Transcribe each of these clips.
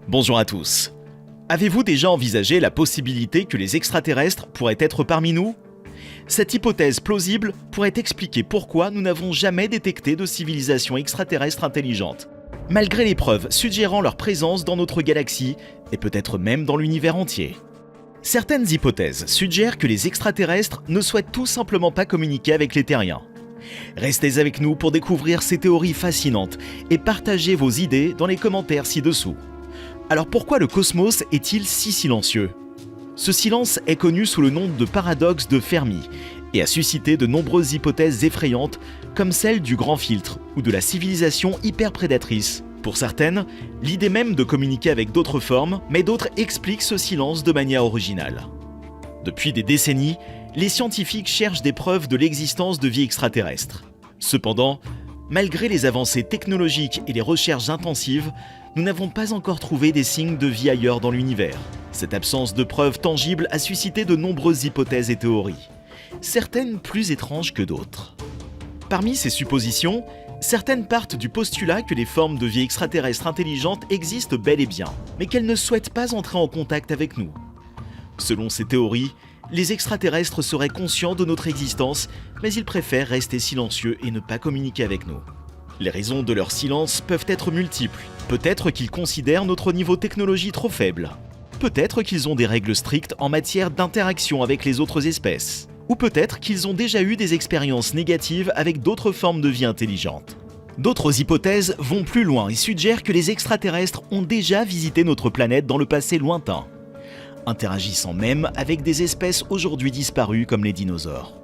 Bonjour à tous. Avez-vous déjà envisagé la possibilité que les extraterrestres pourraient être parmi nous ? Cette hypothèse plausible pourrait expliquer pourquoi nous n'avons jamais détecté de civilisation extraterrestre intelligente, malgré les preuves suggérant leur présence dans notre galaxie et peut-être même dans l'univers entier. Certaines hypothèses suggèrent que les extraterrestres ne souhaitent tout simplement pas communiquer avec les terriens. Restez avec nous pour découvrir ces théories fascinantes et partagez vos idées dans les commentaires ci-dessous. Alors pourquoi le cosmos est-il si silencieux ? Ce silence est connu sous le nom de paradoxe de Fermi et a suscité de nombreuses hypothèses effrayantes comme celle du grand filtre ou de la civilisation hyperprédatrice. Pour certaines, l'idée même de communiquer avec d'autres formes, mais d'autres expliquent ce silence de manière originale. Depuis des décennies, les scientifiques cherchent des preuves de l'existence de vie extraterrestre. Cependant, malgré les avancées technologiques et les recherches intensives, nous n'avons pas encore trouvé des signes de vie ailleurs dans l'univers. Cette absence de preuves tangibles a suscité de nombreuses hypothèses et théories, certaines plus étranges que d'autres. Parmi ces suppositions, certaines partent du postulat que les formes de vie extraterrestres intelligentes existent bel et bien, mais qu'elles ne souhaitent pas entrer en contact avec nous. Selon ces théories, les extraterrestres seraient conscients de notre existence, mais ils préfèrent rester silencieux et ne pas communiquer avec nous. Les raisons de leur silence peuvent être multiples. Peut-être qu'ils considèrent notre niveau technologie trop faible. Peut-être qu'ils ont des règles strictes en matière d'interaction avec les autres espèces. Ou peut-être qu'ils ont déjà eu des expériences négatives avec d'autres formes de vie intelligentes. D'autres hypothèses vont plus loin et suggèrent que les extraterrestres ont déjà visité notre planète dans le passé lointain, interagissant même avec des espèces aujourd'hui disparues comme les dinosaures.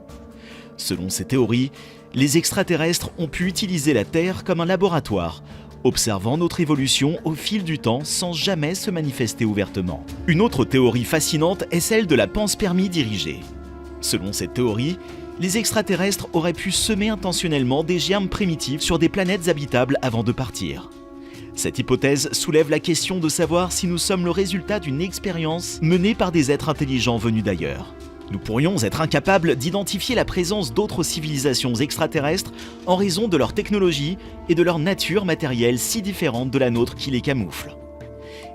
Selon ces théories, les extraterrestres ont pu utiliser la Terre comme un laboratoire, observant notre évolution au fil du temps sans jamais se manifester ouvertement. Une autre théorie fascinante est celle de la panspermie dirigée. Selon cette théorie, les extraterrestres auraient pu semer intentionnellement des germes primitifs sur des planètes habitables avant de partir. Cette hypothèse soulève la question de savoir si nous sommes le résultat d'une expérience menée par des êtres intelligents venus d'ailleurs. Nous pourrions être incapables d'identifier la présence d'autres civilisations extraterrestres en raison de leur technologie et de leur nature matérielle si différente de la nôtre qui les camoufle.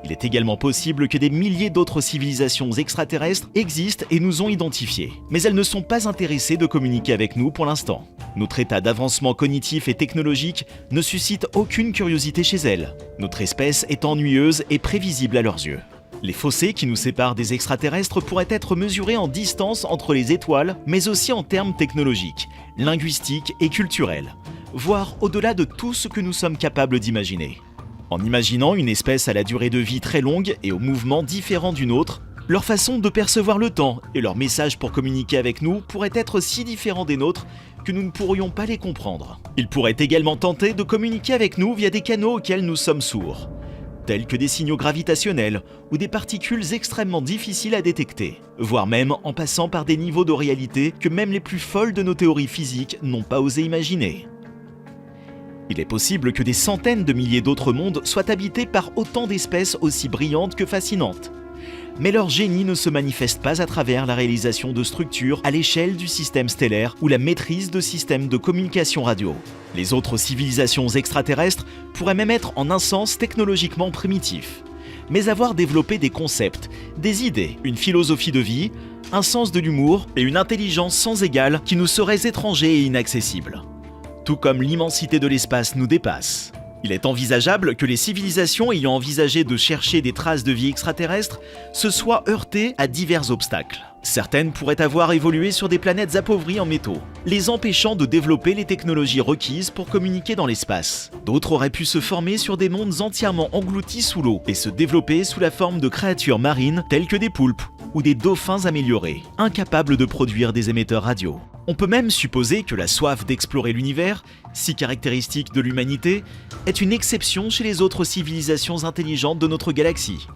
Il est également possible que des milliers d'autres civilisations extraterrestres existent et nous ont identifiés, mais elles ne sont pas intéressées de communiquer avec nous pour l'instant. Notre état d'avancement cognitif et technologique ne suscite aucune curiosité chez elles. Notre espèce est ennuyeuse et prévisible à leurs yeux. Les fossés qui nous séparent des extraterrestres pourraient être mesurés en distance entre les étoiles, mais aussi en termes technologiques, linguistiques et culturels, voire au-delà de tout ce que nous sommes capables d'imaginer. En imaginant une espèce à la durée de vie très longue et au mouvement différent d'une autre, leur façon de percevoir le temps et leur message pour communiquer avec nous pourraient être si différents des nôtres que nous ne pourrions pas les comprendre. Ils pourraient également tenter de communiquer avec nous via des canaux auxquels nous sommes sourds, tels que des signaux gravitationnels ou des particules extrêmement difficiles à détecter, voire même en passant par des niveaux de réalité que même les plus folles de nos théories physiques n'ont pas osé imaginer. Il est possible que des centaines de milliers d'autres mondes soient habités par autant d'espèces aussi brillantes que fascinantes. Mais leur génie ne se manifeste pas à travers la réalisation de structures à l'échelle du système stellaire ou la maîtrise de systèmes de communication radio. Les autres civilisations extraterrestres pourraient même être en un sens technologiquement primitifs, mais avoir développé des concepts, des idées, une philosophie de vie, un sens de l'humour et une intelligence sans égale qui nous seraient étrangers et inaccessibles. Tout comme l'immensité de l'espace nous dépasse. Il est envisageable que les civilisations ayant envisagé de chercher des traces de vie extraterrestre se soient heurtées à divers obstacles. Certaines pourraient avoir évolué sur des planètes appauvries en métaux, les empêchant de développer les technologies requises pour communiquer dans l'espace. D'autres auraient pu se former sur des mondes entièrement engloutis sous l'eau et se développer sous la forme de créatures marines telles que des poulpes ou des dauphins améliorés, incapables de produire des émetteurs radio. On peut même supposer que la soif d'explorer l'univers, si caractéristique de l'humanité, est une exception chez les autres civilisations intelligentes de notre galaxie.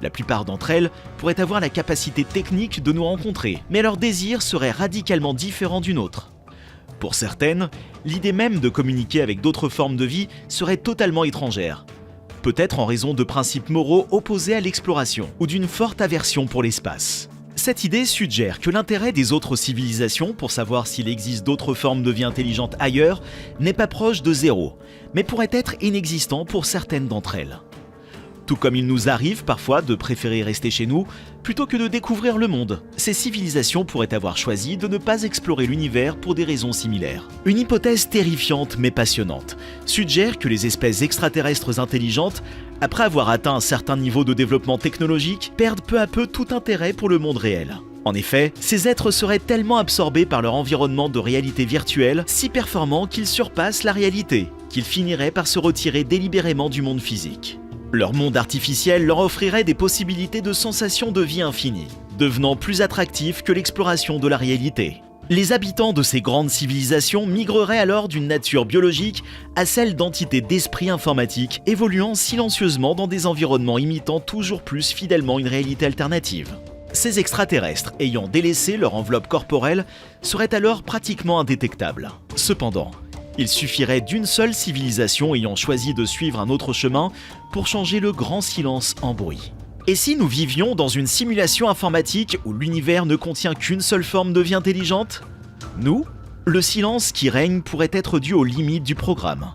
La plupart d'entre elles pourraient avoir la capacité technique de nous rencontrer, mais leur désir serait radicalement différent du nôtre. Pour certaines, l'idée même de communiquer avec d'autres formes de vie serait totalement étrangère, peut-être en raison de principes moraux opposés à l'exploration ou d'une forte aversion pour l'espace. Cette idée suggère que l'intérêt des autres civilisations pour savoir s'il existe d'autres formes de vie intelligentes ailleurs n'est pas proche de zéro, mais pourrait être inexistant pour certaines d'entre elles. Tout comme il nous arrive parfois de préférer rester chez nous plutôt que de découvrir le monde. Ces civilisations pourraient avoir choisi de ne pas explorer l'univers pour des raisons similaires. Une hypothèse terrifiante mais passionnante suggère que les espèces extraterrestres intelligentes, après avoir atteint un certain niveau de développement technologique, perdent peu à peu tout intérêt pour le monde réel. En effet, ces êtres seraient tellement absorbés par leur environnement de réalité virtuelle, si performants qu'ils surpassent la réalité, qu'ils finiraient par se retirer délibérément du monde physique. Leur monde artificiel leur offrirait des possibilités de sensations de vie infinies, devenant plus attractifs que l'exploration de la réalité. Les habitants de ces grandes civilisations migreraient alors d'une nature biologique à celle d'entités d'esprit informatique évoluant silencieusement dans des environnements imitant toujours plus fidèlement une réalité alternative. Ces extraterrestres, ayant délaissé leur enveloppe corporelle, seraient alors pratiquement indétectables. Cependant, il suffirait d'une seule civilisation ayant choisi de suivre un autre chemin pour changer le grand silence en bruit. Et si nous vivions dans une simulation informatique où l'univers ne contient qu'une seule forme de vie intelligente ? Nous, le silence qui règne pourrait être dû aux limites du programme.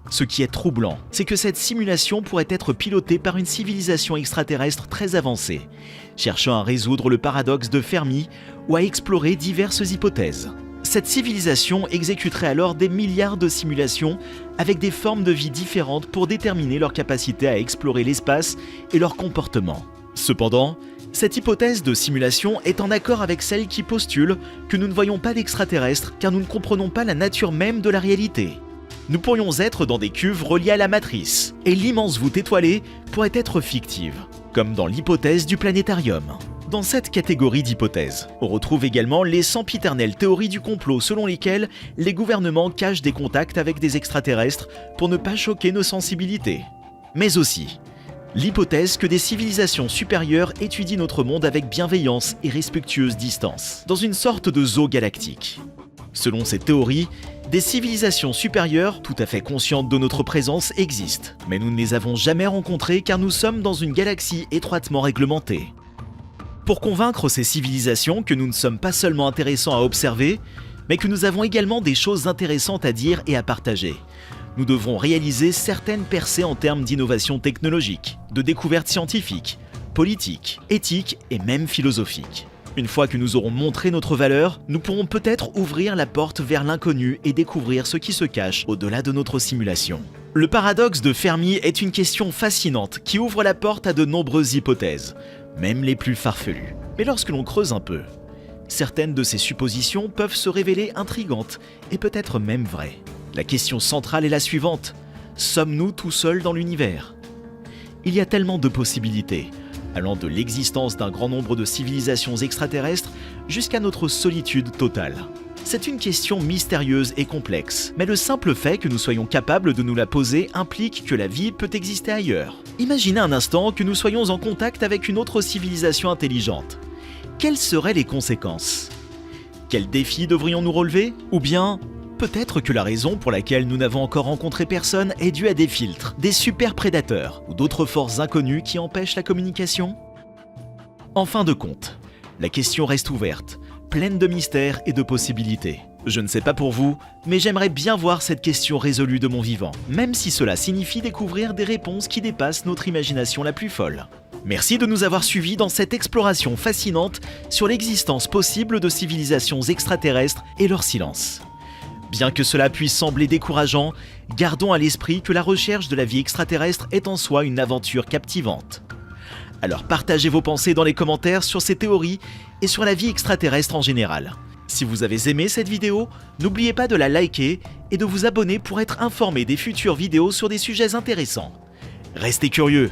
Ce qui est troublant, c'est que cette simulation pourrait être pilotée par une civilisation extraterrestre très avancée, cherchant à résoudre le paradoxe de Fermi ou à explorer diverses hypothèses. Cette civilisation exécuterait alors des milliards de simulations avec des formes de vie différentes pour déterminer leur capacité à explorer l'espace et leur comportement. Cependant, cette hypothèse de simulation est en accord avec celle qui postule que nous ne voyons pas d'extraterrestres car nous ne comprenons pas la nature même de la réalité. Nous pourrions être dans des cuves reliées à la matrice, et l'immense voûte étoilée pourrait être fictive, comme dans l'hypothèse du planétarium. Dans cette catégorie d'hypothèses, on retrouve également les sempiternelles théories du complot selon lesquelles les gouvernements cachent des contacts avec des extraterrestres pour ne pas choquer nos sensibilités. Mais aussi, l'hypothèse que des civilisations supérieures étudient notre monde avec bienveillance et respectueuse distance, dans une sorte de zoo galactique. Selon ces théories, des civilisations supérieures, tout à fait conscientes de notre présence, existent, mais nous ne les avons jamais rencontrées car nous sommes dans une galaxie étroitement réglementée. Pour convaincre ces civilisations que nous ne sommes pas seulement intéressants à observer, mais que nous avons également des choses intéressantes à dire et à partager, nous devrons réaliser certaines percées en termes d'innovation technologique, de découvertes scientifiques, politiques, éthiques et même philosophiques. Une fois que nous aurons montré notre valeur, nous pourrons peut-être ouvrir la porte vers l'inconnu et découvrir ce qui se cache au-delà de notre simulation. Le paradoxe de Fermi est une question fascinante qui ouvre la porte à de nombreuses hypothèses, même les plus farfelues. Mais lorsque l'on creuse un peu, certaines de ces suppositions peuvent se révéler intrigantes et peut-être même vraies. La question centrale est la suivante: sommes-nous tout seuls dans l'univers ? Il y a tellement de possibilités, allant de l'existence d'un grand nombre de civilisations extraterrestres jusqu'à notre solitude totale. C'est une question mystérieuse et complexe, mais le simple fait que nous soyons capables de nous la poser implique que la vie peut exister ailleurs. Imaginez un instant que nous soyons en contact avec une autre civilisation intelligente. Quelles seraient les conséquences ? Quels défis devrions-nous relever ? Ou bien, peut-être que la raison pour laquelle nous n'avons encore rencontré personne est due à des filtres, des super prédateurs ou d'autres forces inconnues qui empêchent la communication ? En fin de compte, la question reste ouverte, pleine de mystères et de possibilités. Je ne sais pas pour vous, mais j'aimerais bien voir cette question résolue de mon vivant, même si cela signifie découvrir des réponses qui dépassent notre imagination la plus folle. Merci de nous avoir suivis dans cette exploration fascinante sur l'existence possible de civilisations extraterrestres et leur silence. Bien que cela puisse sembler décourageant, gardons à l'esprit que la recherche de la vie extraterrestre est en soi une aventure captivante. Alors partagez vos pensées dans les commentaires sur ces théories et sur la vie extraterrestre en général. Si vous avez aimé cette vidéo, n'oubliez pas de la liker et de vous abonner pour être informé des futures vidéos sur des sujets intéressants. Restez curieux!